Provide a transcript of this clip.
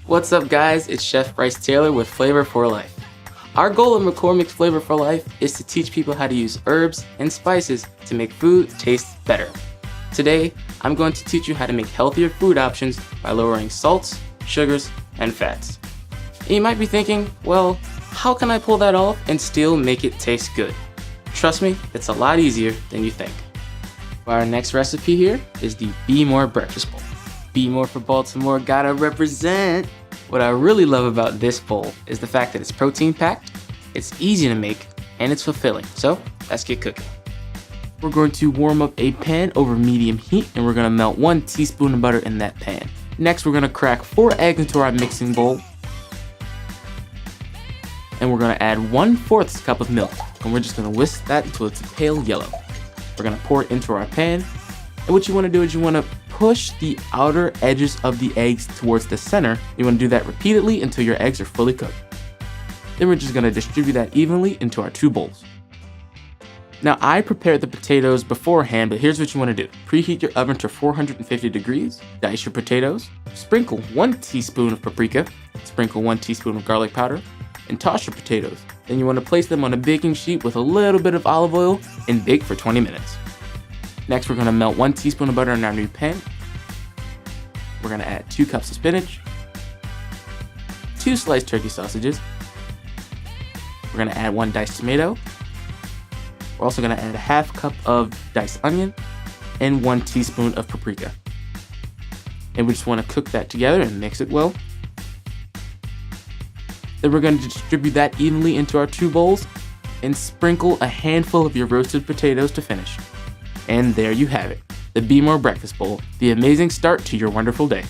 What's up guys, it's Chef Bryce Taylor with Flavor for Life. Our goal at McCormick's Flavor for Life is to teach people how to use herbs and spices to make food taste better. Today, I'm going to teach you how to make healthier food options by lowering salts, sugars, and fats. And you might be thinking, well, how can I pull that off and still make it taste good? Trust me, it's a lot easier than you think. Our next recipe here is the BMore Breakfast Bowl. BMore for Baltimore, gotta represent. What I really love about this bowl is the fact that it's protein packed, it's easy to make, and it's fulfilling. So let's get cooking. We're going to warm up a pan over medium heat and we're gonna melt 1 teaspoon of butter in that pan. Next, we're gonna crack 4 eggs into our mixing bowl. And we're gonna add 1/4 cup of milk. And we're just gonna whisk that until it's a pale yellow. We're gonna pour it into our pan. And what you wanna do is you wanna push the outer edges of the eggs towards the center. You wanna do that repeatedly until your eggs are fully cooked. Then we're just gonna distribute that evenly into our 2 bowls. Now I prepared the potatoes beforehand, but here's what you wanna do. Preheat your oven to 450 degrees, dice your potatoes, sprinkle 1 teaspoon of paprika, sprinkle 1 teaspoon of garlic powder, and toss your potatoes. Then you wanna place them on a baking sheet with a little bit of olive oil and bake for 20 minutes. Next, we're gonna melt 1 teaspoon of butter in our new pan. We're gonna add 2 cups of spinach, 2 sliced turkey sausages. We're gonna add 1 diced tomato. We're also gonna add a 1/2 cup of diced onion and 1 teaspoon of paprika. And we just wanna cook that together and mix it well. Then we're gonna distribute that evenly into our 2 bowls and sprinkle a handful of your roasted potatoes to finish. And there you have it, the BMore Breakfast Bowl, the amazing start to your wonderful day.